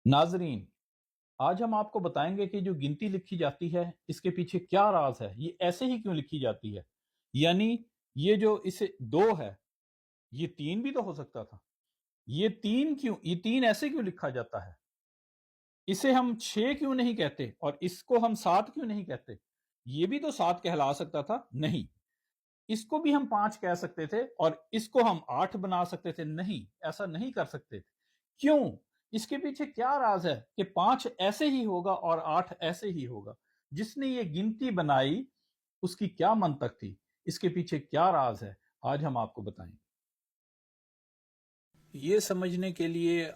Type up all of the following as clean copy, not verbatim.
नाजरीन, आज हम आपको बताएंगे कि जो गिनती लिखी जाती है इसके पीछे क्या राज है। ये ऐसे ही क्यों लिखी जाती है? यानी ये जो इसे दो है, ये तीन भी तो हो सकता था। ये तीन ऐसे क्यों लिखा जाता है? इसे हम छह क्यों नहीं कहते और इसको हम सात क्यों नहीं कहते? ये भी तो सात कहला सकता था। नहीं, इसको भी हम पांच कह सकते थे और इसको हम आठ बना सकते थे। नहीं, ऐसा नहीं कर सकते थे। क्यों? इसके पीछे क्या राज है कि पांच ऐसे ही होगा और आठ ऐसे ही होगा? जिसने ये गिनती बनाई उसकी क्या मंतक थी? इसके पीछे क्या राज है? आज हम आपको बताएंगे। ये समझने के लिए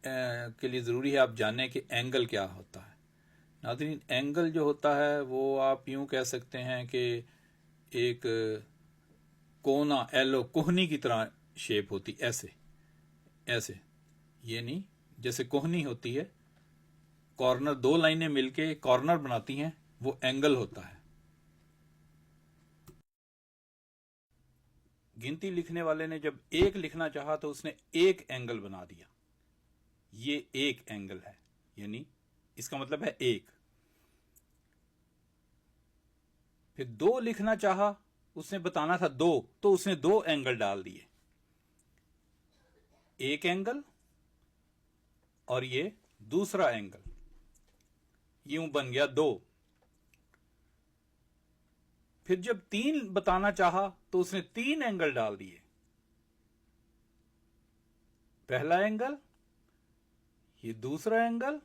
के लिए ज़रूरी है आप जानें कि एंगल क्या होता है। नाज़रीन, एंगल जो होता है वो आप यूं कह सकते हैं कि एक कोना एलो कोहनी की तरह शेप होती, ऐसे ऐसे। ये नहीं, जैसे कोहनी होती है, कॉर्नर दो लाइनें मिलके कॉर्नर बनाती हैं, वो एंगल होता है। गिनती लिखने वाले ने जब एक लिखना चाहा तो उसने एक एंगल बना दिया। ये एक एंगल है, यानी इसका मतलब है एक। फिर दो लिखना चाहा, उसने बताना था दो, तो उसने दो एंगल डाल दिए। एक एंगल और ये दूसरा एंगल, यूं बन गया दो। फिर जब तीन बताना चाहा तो उसने तीन एंगल डाल दिए। पहला एंगल, ये दूसरा एंगल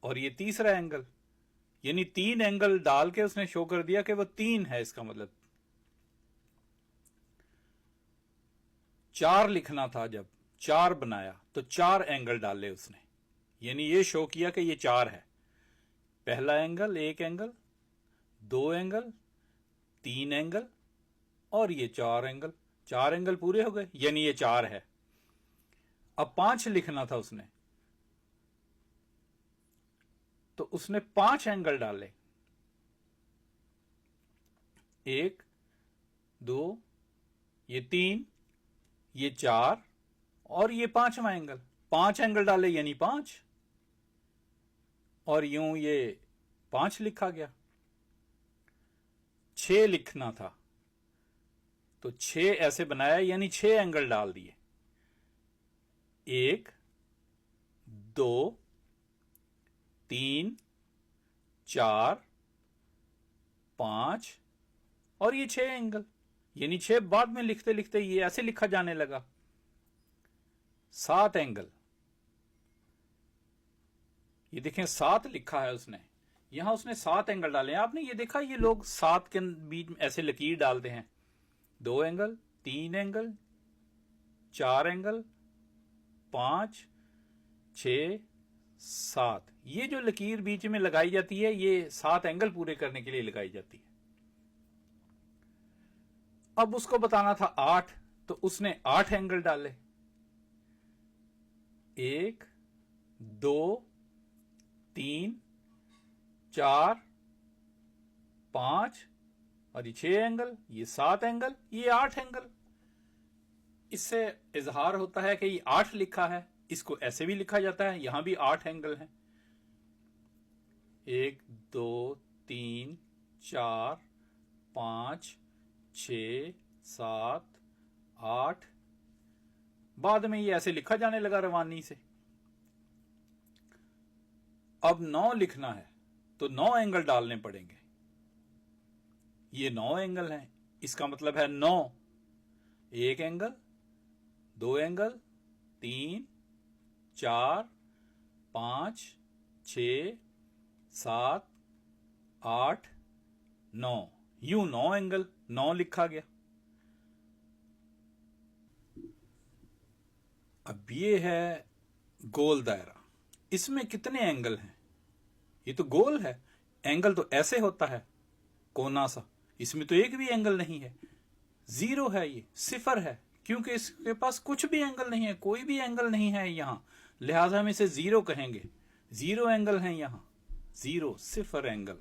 और ये तीसरा एंगल, यानी तीन एंगल डाल के उसने शो कर दिया कि वो तीन है। इसका मतलब चार लिखना था, जब चार बनाया तो चार एंगल डाले उसने, यानी ये शो किया कि ये चार है। पहला एंगल, एक एंगल, दो एंगल, तीन एंगल और ये चार एंगल। चार एंगल पूरे हो गए, यानी ये चार है। अब पांच लिखना था उसने, तो उसने पांच एंगल डाले। एक, दो, ये तीन, ये चार और ये पांचवा एंगल। पांच एंगल डाले यानी पांच, और यूं ये पांच लिखा गया। छह लिखना था तो छह ऐसे बनाया, यानी छह एंगल डाल दिए। एक, दो, तीन, चार, पांच और ये छह एंगल, यानी छह बाद में लिखते लिखते ये ऐसे लिखा जाने लगा। सात एंगल, ये देखें सात लिखा है उसने, यहां उसने सात एंगल डाले हैं। आपने ये देखा, ये लोग सात के बीच में ऐसे लकीर डालते हैं। दो एंगल, तीन एंगल, चार एंगल, पांच, छ, सात। ये जो लकीर बीच में लगाई जाती है, ये सात एंगल पूरे करने के लिए लगाई जाती है। अब उसको बताना था आठ, तो उसने आठ एंगल डाले। एक, दो, तीन, चार, पांच और ये छह एंगल, ये सात एंगल, ये आठ एंगल। इससे इजहार होता है कि ये आठ लिखा है। इसको ऐसे भी लिखा जाता है, यहां भी आठ एंगल हैं। एक, दो, तीन, चार, पांच, छ, सात, आठ। बाद में ये ऐसे लिखा जाने लगा रवानी से। अब नौ लिखना है तो नौ एंगल डालने पड़ेंगे। ये नौ एंगल हैं, इसका मतलब है नौ। एक एंगल, दो एंगल, तीन, चार, पांच, छ, सात, आठ, नौ। यूं नौ एंगल, नौ लिखा गया। अब ये है गोल दायरा, इसमें कितने एंगल हैं? ये तो गोल है, एंगल तो ऐसे होता है कोना सा। इसमें तो एक भी एंगल नहीं है, जीरो है, ये सिफर है, क्योंकि इसके पास कुछ भी एंगल नहीं है, कोई भी एंगल नहीं है यहां। लिहाजा हम इसे जीरो कहेंगे। जीरो एंगल है यहां, जीरो, सिफर एंगल।